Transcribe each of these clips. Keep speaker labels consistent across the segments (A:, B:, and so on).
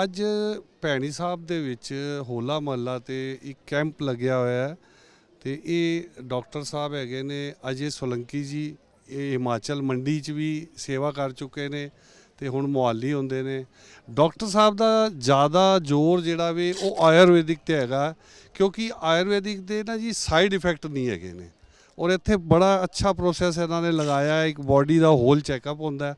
A: ਅੱਜ ਭੈਣੀ ਸਾਹਿਬ ਦੇ ਵਿੱਚ ਹੋਲਾ ਮਹੱਲਾ ਤੇ ਇੱਕ ਕੈਂਪ ਲੱਗਿਆ ਹੋਇਆ ਹੈ ਤੇ ਇਹ ਡਾਕਟਰ ਸਾਹਿਬ ਹੈਗੇ ਨੇ ਅਜੇ ਸੋਲੰਕੀ ਜੀ। ਇਹ ਹਿਮਾਚਲ ਮੰਡੀ 'ਚ ਵੀ ਸੇਵਾ ਕਰ ਚੁੱਕੇ ਨੇ ਤੇ ਹੁਣ ਮੁਹਾਲੀ ਹੁੰਦੇ ਨੇ। ਡਾਕਟਰ ਸਾਹਿਬ ਦਾ ਜ਼ਿਆਦਾ ਜ਼ੋਰ ਜਿਹੜਾ ਵੇ ਉਹ ਆਯੁਰਵੈਦਿਕ ਤੇ ਹੈਗਾ, ਕਿਉਂਕਿ ਆਯੁਰਵੈਦਿਕ ਦੇ ਨਾ ਜੀ ਸਾਈਡ ਇਫੈਕਟ ਨਹੀਂ ਹੈਗੇ ਨੇ। ਔਰ ਇੱਥੇ ਬੜਾ ਅੱਛਾ ਪ੍ਰੋਸੈਸ ਇਹਨਾਂ ਨੇ ਲਗਾਇਆ ਹੈ। ਇੱਕ ਬੋਡੀ ਦਾ ਹੋਲ ਚੈੱਕਅਪ ਹੁੰਦਾ,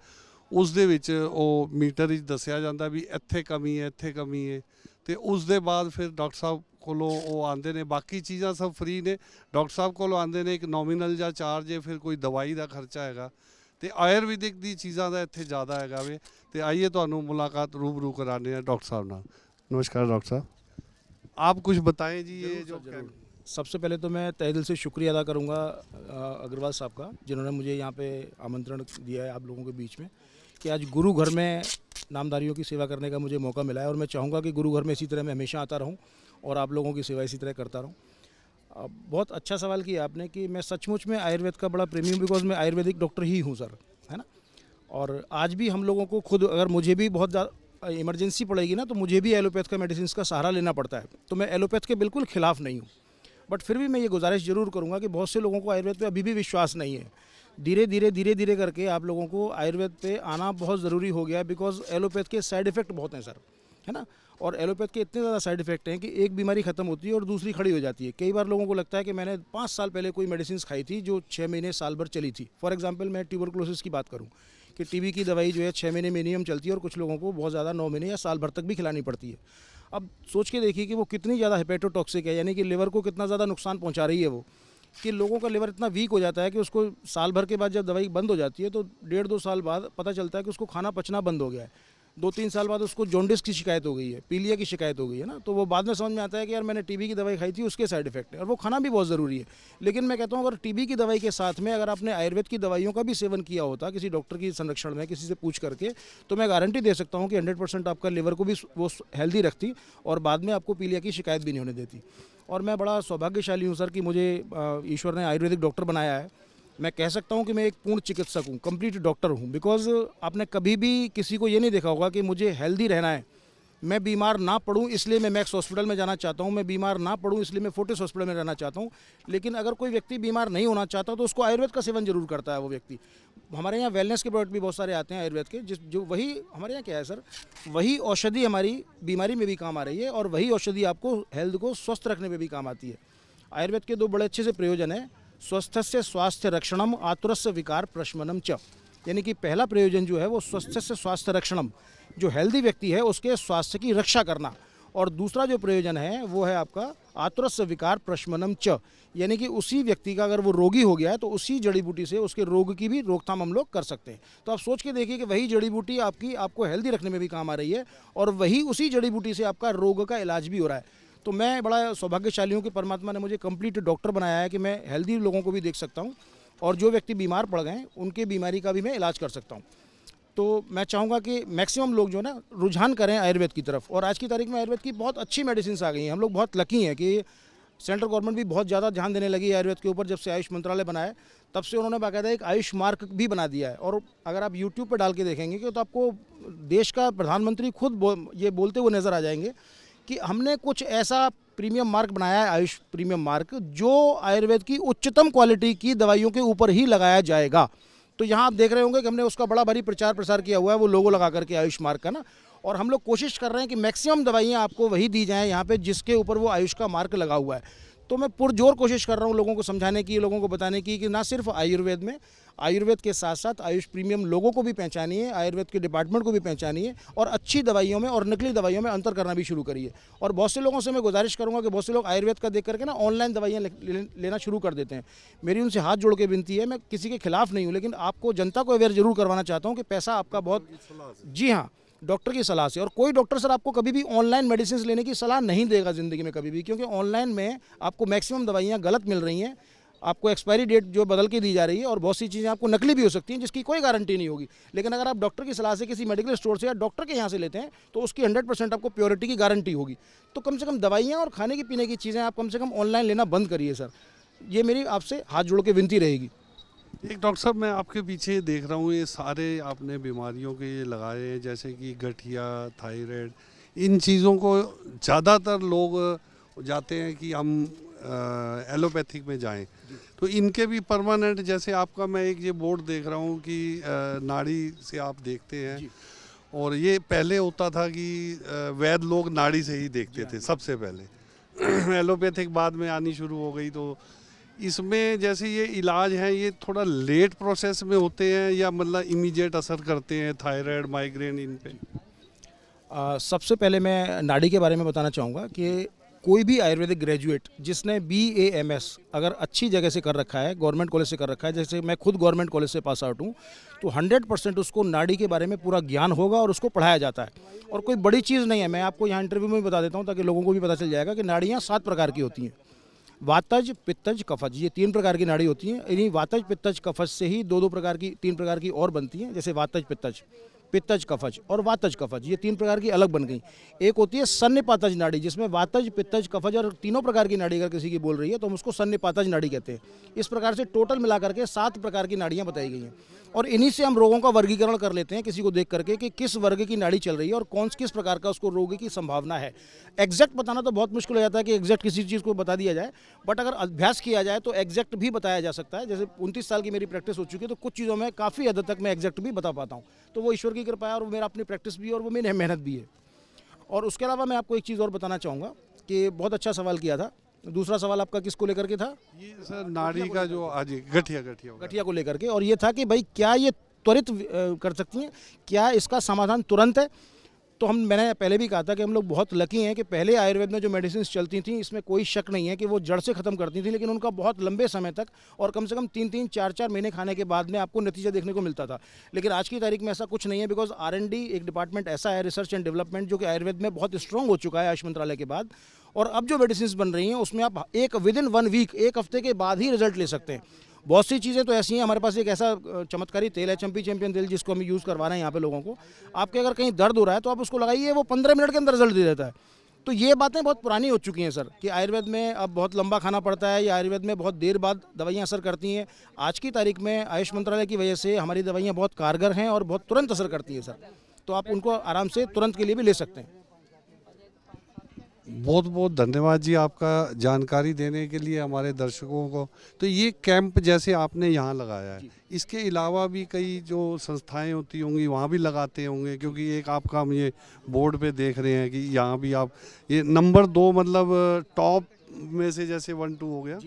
A: ਉਸ ਦੇ ਵਿੱਚ ਉਹ ਮੀਟਰ ਵਿੱਚ ਦੱਸਿਆ ਜਾਂਦਾ ਵੀ ਇੱਥੇ ਕਮੀ ਹੈ, ਇੱਥੇ ਕਮੀ ਹੈ, ਤੇ ਉਸ ਦੇ ਬਾਅਦ ਫਿਰ ਡਾਕਟਰ ਸਾਹਿਬ ਕੋਲੋਂ ਉਹ ਆਉਂਦੇ ਨੇ। ਬਾਕੀ ਚੀਜ਼ਾਂ ਸਭ ਫ੍ਰੀ ਨੇ। ਡਾਕਟਰ ਸਾਹਿਬ ਕੋਲੋਂ ਆਉਂਦੇ ਨੇ, ਇੱਕ ਨੋਮੀਨਲ ਜਾਂ ਚਾਰਜ ਹੈ, ਫਿਰ ਕੋਈ ਦਵਾਈ ਦਾ ਖਰਚਾ ਹੈਗਾ। ਤੇ ਆਯੁਰਵੈਦਿਕ ਦੀ ਚੀਜ਼ਾਂ ਦਾ ਇੱਥੇ ਜ਼ਿਆਦਾ ਹੈਗਾ ਵੇ। ਤੇ ਆइए ਤੁਹਾਨੂੰ मुलाकात रूबरू कराने हैं डॉक्टर साहब नाल। नमस्कार डॉक्टर साहब, आप कुछ बताएं जी। ये जो
B: सबसे पहले तो मैं तहे दिल से शुक्रिया अदा करूंगा अग्रवाल साहब का, जिन्होंने मुझे यहाँ पे आमंत्रण दिया है आप लोगों के बीच में कि आज गुरु घर में नामधारियों की सेवा करने का मुझे मौका मिला है। और मैं चाहूँगा कि गुरु घर में इसी तरह मैं हमेशा आता रहूँ और आप लोगों की सेवा इसी तरह करता रहूँ। बहुत अच्छा सवाल किया आपने कि मैं सचमुच में आयुर्वेद का बड़ा प्रेमी हूँ, बिकॉज मैं आयुर्वेदिक डॉक्टर ही हूँ सर, है ना। और आज भी हम लोगों को खुद अगर मुझे भी बहुत ज़्यादा इमरजेंसी पड़ेगी ना, तो मुझे भी एलोपैथ का मेडिसिन का सहारा लेना पड़ता है। तो मैं एलोपैथ के बिल्कुल खिलाफ नहीं हूँ, बट फिर भी मैं ये गुजारिश ज़रूर करूँगा कि बहुत से लोगों को आयुर्वेद पे अभी भी विश्वास नहीं है। धीरे धीरे करके आप लोगों को आयुर्वेद पे आना बहुत ज़रूरी हो गया है, बिकॉज एलोपैथ के साइड इफ़ेक्ट बहुत हैं सर, है ना। और एलोपैथ के इतने ज़्यादा साइड इफेक्ट हैं कि एक बीमारी ख़त्म होती है और दूसरी खड़ी हो जाती है। कई बार लोगों को लगता है कि मैंने 5 साल पहले कोई मेडिसिन खाई थी जो 6 महीने साल भर चली थी। फॉर एग्जांपल मैं ट्यूबरकुलोसिस की बात करूं कि टीबी की दवाई जो है 6 महीने मिनिमम चलती है और कुछ लोगों को बहुत ज़्यादा 9 महीने या साल भर तक भी खिलानी पड़ती है। अब सोच के देखिए कि वो कितनी ज़्यादा हेपेटोटॉक्सिक है, यानी कि लिवर को कितना ज़्यादा नुकसान पहुँचा रही है वो, कि लोगों का लिवर इतना वीक हो जाता है कि उसको साल भर के बाद जब दवाई बंद हो जाती है तो 1.5-2 साल बाद पता चलता है कि उसको खाना पचना बंद हो गया है। 2-3 साल बाद उसको जॉन्डिस की शिकायत हो गई है, पीलिया की शिकायत हो गई है ना। तो वो बाद में समझ में आता है कि यार मैंने टीबी की दवाई खाई थी, उसके साइड इफेक्ट है, और वो खाना भी बहुत ज़रूरी है। लेकिन मैं कहता हूँ अगर टीबी की दवाई के साथ में अगर आपने आयुर्वेद की दवाइयों का भी सेवन किया होता किसी डॉक्टर की संरक्षण में, किसी से पूछ करके, तो मैं गारंटी दे सकता हूँ कि 100% आपका लिवर को भी वो हेल्दी रखती और बाद में आपको पीलिया की शिकायत भी नहीं होने देती। और मैं बड़ा सौभाग्यशाली हूँ सर कि मुझे ईश्वर ने आयुर्वेदिक डॉक्टर बनाया है। मैं कह सकता हूँ कि मैं एक पूर्ण चिकित्सक हूँ, कंप्लीट डॉक्टर हूँ। बिकॉज आपने कभी भी किसी को ये नहीं देखा होगा कि मुझे हेल्दी रहना है, मैं बीमार ना पड़ूँ इसलिए मैं मैक्स हॉस्पिटल में जाना चाहता हूँ, मैं बीमार ना पड़ूँ इसलिए मैं फोर्टिस हॉस्पिटल में रहना चाहता हूँ। लेकिन अगर कोई व्यक्ति बीमार नहीं होना चाहता तो उसको आयुर्वेद का सेवन जरूर करता है वो व्यक्ति। हमारे यहाँ वेलनेस के प्रोडक्ट भी बहुत सारे आते हैं आयुर्वेद के, जो वही हमारे यहाँ क्या है सर, वही औषधि हमारी बीमारी में भी काम आ रही है और वही औषधि आपको हेल्थ को स्वस्थ रखने में भी काम आती है। आयुर्वेद के 2 बड़े अच्छे से प्रयोजन है, स्वस्थस्य स्वास्थ्य रक्षणम, आतुरस्य विकार प्रशमनम च। यानी कि पहला प्रयोजन जो है वो स्वस्थस्य स्वास्थ्य रक्षणम, जो हेल्दी व्यक्ति है उसके स्वास्थ्य की रक्षा करना, और दूसरा जो प्रयोजन है वो है आपका आतुरस्य विकार प्रशमनम च, यानी कि उसी व्यक्ति का अगर वो रोगी हो गया है तो उसी जड़ी बूटी से उसके रोग की भी रोकथाम हम लोग कर सकते हैं। तो आप सोच के देखिए कि वही जड़ी बूटी आपको हेल्दी रखने में भी काम आ रही है और वही उसी जड़ी बूटी से आपका रोग का इलाज भी हो रहा है। तो मैं बड़ा सौभाग्यशाली हूँ कि परमात्मा ने मुझे कंप्लीट डॉक्टर बनाया है कि मैं हेल्दी लोगों को भी देख सकता हूँ और जो व्यक्ति बीमार पड़ गए उनके बीमारी का भी मैं इलाज कर सकता हूँ। तो मैं चाहूँगा कि मैक्सिमम लोग जो ना रुझान करें आयुर्वेद की तरफ। और आज की तारीख में आयुर्वेद की बहुत अच्छी मेडिसिन आ गई हैं। हम लोग बहुत लकी हैं कि सेंट्रल गवर्नमेंट भी बहुत ज़्यादा ध्यान देने लगी है आयुर्वेद के ऊपर। जब से आयुष मंत्रालय बनाया तब से उन्होंने बाकायदा एक आयुष मार्क भी बना दिया है। और अगर आप यूट्यूब पर डाल के देखेंगे कि तो आपको देश का प्रधानमंत्री खुद ये बोलते हुए नज़र आ जाएंगे कि हमने कुछ ऐसा प्रीमियम मार्क बनाया है, आयुष प्रीमियम मार्क, जो आयुर्वेद की उच्चतम क्वालिटी की दवाइयों के ऊपर ही लगाया जाएगा। तो यहाँ आप देख रहे होंगे कि हमने उसका बड़ा भारी प्रचार प्रसार किया हुआ है, वो लोगो लगा करके आयुष मार्क का ना। और हम लोग कोशिश कर रहे हैं कि मैक्सिमम दवाइयाँ आपको वही दी जाएँ यहाँ पे जिसके ऊपर वो आयुष का मार्क लगा हुआ है। तो मैं पुरजोर कोशिश कर रहा हूँ लोगों को समझाने की, लोगों को बताने की कि ना सिर्फ आयुर्वेद में, आयुर्वेद के साथ साथ आयुष प्रीमियम लोगों को भी पहचानिए, आयुर्वेद के डिपार्टमेंट को भी पहचानिए और अच्छी दवाइयों में और नकली दवाइयों में अंतर करना भी शुरू करिए। और बहुत से लोगों से मैं गुजारिश करूंगा कि बहुत से लोग आयुर्वेद का देख करके ना ऑनलाइन दवाइयाँ लेना शुरू कर देते हैं। मेरी उनसे हाथ जोड़ के विनती है, मैं किसी के खिलाफ नहीं हूँ, लेकिन आपको जनता को अवेयर जरूर करवाना चाहता हूँ कि पैसा आपका बहुत, जी हाँ, डॉक्टर की सलाह से। और कोई डॉक्टर सर आपको कभी भी ऑनलाइन मेडिसिन लेने की सलाह नहीं देगा ज़िंदगी में कभी भी, क्योंकि ऑनलाइन में आपको मैक्सिमम दवाइयाँ गलत मिल रही हैं, आपको एक्सपायरी डेट जो बदल के दी जा रही है और बहुत सी चीज़ें आपको नकली भी हो सकती हैं जिसकी कोई गारंटी नहीं होगी। लेकिन अगर आप डॉक्टर की सलाह से किसी मेडिकल स्टोर से या डॉक्टर के यहाँ से लेते हैं तो उसकी 100% आपको प्योरिटी की गारंटी होगी। तो कम से कम दवाइयाँ और खाने की पीने की चीज़ें आप कम से कम ऑनलाइन लेना बंद करिए सर, ये मेरी आपसे हाथ जोड़ के विनती रहेगी।
A: एक डॉक्टर साहब, मैं आपके पीछे देख रहा हूँ ये सारे आपने बीमारियों के ये लगाए हैं, जैसे कि गठिया, थायराइड, इन चीज़ों को ज़्यादातर लोग जाते हैं कि हम एलोपैथिक में जाएं, तो इनके भी परमानेंट, जैसे आपका मैं एक ये बोर्ड देख रहा हूँ कि नाड़ी से आप देखते हैं, और ये पहले होता था कि वैद्य लोग नाड़ी से ही देखते थे सबसे पहले। एलोपैथिक बाद में आनी शुरू हो गई। तो इसमें जैसे ये इलाज है, ये थोड़ा लेट प्रोसेस में होते हैं या मतलब इमीडिएट असर करते हैं थायराइड, माइग्रेन, इन पे?
B: सबसे पहले मैं नाड़ी के बारे में बताना चाहूँगा कि कोई भी आयुर्वेदिक ग्रेजुएट जिसने BAMS अगर अच्छी जगह से कर रखा है, गवर्नमेंट कॉलेज से कर रखा है, जैसे मैं खुद गवर्नमेंट कॉलेज से पास आउट हूँ, तो 100% उसको नाड़ी के बारे में पूरा ज्ञान होगा और उसको पढ़ाया जाता है। और कोई बड़ी चीज़ नहीं है, मैं आपको यहाँ इंटरव्यू में भी बता देता हूँ ताकि लोगों को भी पता चल जाएगा कि नाड़ियाँ 7 प्रकार की होती हैं। वातज, पित्तज, कफज, ये 3 प्रकार की नाड़ी होती हैं। इन्हीं वातज, पित्तज, कफज से ही 2-2 प्रकार की, 3 प्रकार की और बनती हैं, जैसे वातज, पित्तज, पित्तज कफज और वातज कफज, ये 3 प्रकार की अलग बन गई। एक होती है सन्निपातज नाड़ी, जिसमें वातज, पित्तज, कफज और तीनों प्रकार की नाड़ी अगर किसी की बोल रही है तो हम उसको सन्निपातज नाड़ी कहते हैं। इस प्रकार से टोटल मिलाकर के 7 प्रकार की नाड़ियाँ बताई गई हैं, और इन्हीं से हम रोगों का वर्गीकरण कर लेते हैं किसी को देख करके कि किस वर्ग की नाड़ी चल रही है और किस प्रकार का उसको रोग की संभावना है। एग्जैक्ट बताना तो बहुत मुश्किल हो जाता है कि एग्जैक्ट किसी चीज़ को बता दिया जाए, बट अगर अभ्यास किया जाए तो एग्जैक्ट भी बताया जा सकता है। जैसे 29 साल की मेरी प्रैक्टिस हो चुकी है, तो कुछ चीज़ों में काफ़ी हद तक मैं एग्जैक्ट भी बता पाता हूँ। तो वो ईश्वर की कृपा है, और वो मेरा अपनी प्रैक्टिस भी है, और वो मेरी मेहनत भी है। और उसके अलावा मैं आपको एक चीज़ और बताना चाहूँगा कि बहुत अच्छा सवाल किया था। दूसरा सवाल आपका किसको लेकर के था?
A: ये सर नाड़ी का जो आज गठिया
B: गठिया को लेकर के, और ये था कि भाई क्या ये त्वरित कर सकती हैं, क्या इसका समाधान तुरंत है? तो मैंने पहले भी कहा था कि हम लोग बहुत लकी हैं कि पहले आयुर्वेद में जो मेडिसिन चलती थी, इसमें कोई शक नहीं है कि वो जड़ से ख़त्म करती थी, लेकिन उनका बहुत लंबे समय तक और कम से कम 3-3, 4-4 महीने खाने के बाद में आपको नतीजा देखने को मिलता था। लेकिन आज की तारीख में ऐसा कुछ नहीं है, बिकॉज R&D एक डिपार्टमेंट ऐसा है, रिसर्च एंड डेवलपमेंट, जो कि आयुर्वेद में बहुत स्ट्रॉन्ग हो चुका है आयुष मंत्रालय के बाद। और अब जो मेडिसिन बन रही हैं उसमें आप विदिन 1 वीक, 1 हफ्ते के बाद ही रिजल्ट ले सकते हैं। बहुत सी चीज़ें तो ऐसी हैं, हमारे पास एक ऐसा चमत्कारी तेल है, चैंपियन तेल, जिसको हम यूज़ करवा रहे हैं यहाँ पे लोगों को। आपके अगर कहीं दर्द हो रहा है तो आप उसको लगाइए, वो 15 मिनट के अंदर रिजल्ट दे देता है। तो ये बातें बहुत पुरानी हो चुकी हैं सर, कि आयुर्वेद में अब बहुत लंबा खाना पड़ता है, या आयुर्वेद में बहुत देर बाद दवाइयाँ असर करती हैं। आज की तारीख में आयुष मंत्रालय की वजह से हमारी दवाइयाँ बहुत कारगर हैं और बहुत तुरंत असर करती हैं सर। तो आप उनको आराम से तुरंत के लिए भी ले सकते हैं।
A: बहुत बहुत धन्यवाद जी आपका जानकारी देने के लिए हमारे दर्शकों को। तो ये कैंप जैसे आपने यहाँ लगाया है, इसके अलावा भी कई जो संस्थाएं होती होंगी वहाँ भी लगाते होंगे, क्योंकि एक आपका हम ये बोर्ड पे देख रहे हैं कि यहाँ भी आप ये नंबर 2 मतलब टॉप में से जैसे 1-2 हो गया।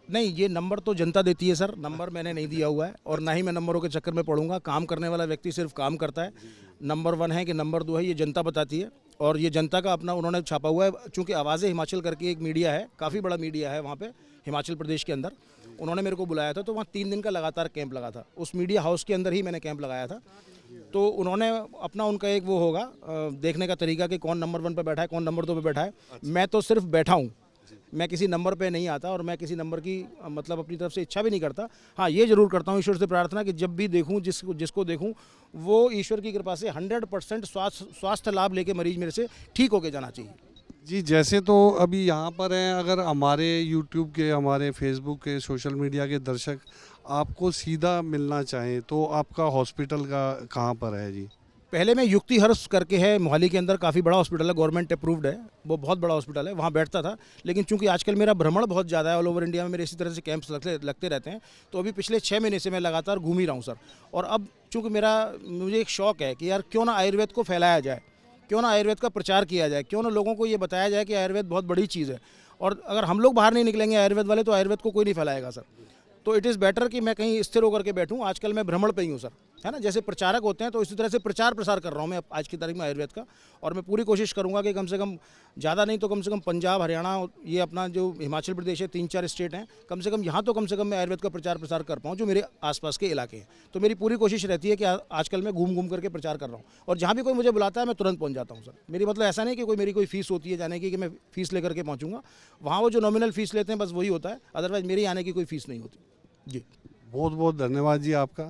B: नहीं, ये नंबर तो जनता देती है सर, नंबर मैंने नहीं दिया हुआ है, और ना ही मैं नंबरों के चक्कर में पड़ूंगा। काम करने वाला व्यक्ति सिर्फ काम करता है। नंबर 1 है कि नंबर 2 है, ये जनता बताती है, और ये जनता का अपना उन्होंने छापा हुआ है। चूँकि आवाज़े हिमाचल करके एक मीडिया है, काफ़ी बड़ा मीडिया है वहाँ पे हिमाचल प्रदेश के अंदर, उन्होंने मेरे को बुलाया था, तो वहाँ 3 दिन का लगातार कैंप लगा था। उस मीडिया हाउस के अंदर ही मैंने कैंप लगाया था। तो उन्होंने अपना, उनका एक वो होगा देखने का तरीका कि कौन नंबर 1 पे बैठा है, कौन नंबर 2 पे बैठा है। मैं तो सिर्फ बैठा हूँ, मैं किसी नंबर पे नहीं आता, और मैं किसी नंबर की मतलब अपनी तरफ से इच्छा भी नहीं करता। हाँ, ये जरूर करता हूँ ईश्वर से प्रार्थना कि जब भी देखूँ, जिसको देखूँ, वो ईश्वर की कृपा से 100% स्वास्थ्य लाभ लेके मरीज मेरे से ठीक होके जाना चाहिए।
A: जी, जैसे तो अभी यहाँ पर हैं, अगर हमारे यूट्यूब के, हमारे फेसबुक के, सोशल मीडिया के दर्शक आपको सीधा मिलना चाहें तो आपका हॉस्पिटल का कहाँ पर है जी?
B: पहले मैं युक्ति हर्ष करके है मोहाली के अंदर, काफ़ी बड़ा हॉस्पिटल है, गवर्नमेंट अप्रूव्ड है, वो बहुत बड़ा हॉस्पिटल है, वहाँ बैठता था। लेकिन चूंकि आजकल मेरा भ्रमण बहुत ज़्यादा है, ऑल ओवर इंडिया में मेरे इसी तरह से कैंप्स लगते रहते हैं, तो अभी पिछले 6 महीने से मैं लगातार घूम ही रहा हूँ सर। और अब चूँकि मुझे एक शौक़ है कि यार क्यों ना आयुर्वेद को फैलाया जाए, क्यों ना आयुर्वेद का प्रचार किया जाए, क्यों ना लोगों को ये बताया जाए कि आयुर्वेद बहुत बड़ी चीज़ है। और अगर हम लोग बाहर नहीं निकलेंगे आयुर्वेद वाले, तो आयुर्वेद को कोई नहीं फैलाएगा सर। तो इट इज़ बेटर कि मैं कहीं स्थिर होकर के बैठूं। आजकल मैं भ्रमण पे ही हूँ सर, है ना, जैसे प्रचारक होते हैं, तो इसी तरह से प्रचार प्रसार कर रहा हूँ मैं आज की तारीख में आयुर्वेद का। और मैं पूरी कोशिश करूँगा कि कम से कम, ज़्यादा नहीं तो कम से कम पंजाब, हरियाणा, ये अपना जो हिमाचल प्रदेश है, 3-4 स्टेट हैं, कम से कम यहाँ तो कम से कम मैं आयुर्वेद का प्रचार प्रसार कर पाऊँ जो मेरे आसपास के इलाके हैं। तो मेरी पूरी कोशिश रहती है कि आजकल मैं घूम घूम करके प्रचार कर रहा हूँ, और जहाँ भी कोई मुझे बुलाता है मैं तुरंत पहुँच जाता हूँ सर। मेरी मतलब ऐसा नहीं कि मेरी कोई फीस होती है जाने की कि मैं फीस लेकर के पहुँचूँगा। वहाँ वो जो नॉमिनल फीस लेते हैं बस वही होता है, अदरवाइज़ मेरी आने की कोई फीस नहीं होती जी।
A: बहुत बहुत धन्यवाद जी आपका।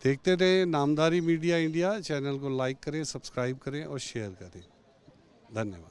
A: देखते रहे नामधारी मीडिया इंडिया, चैनल को लाइक करें, सब्सक्राइब करें और शेयर करें। धन्यवाद।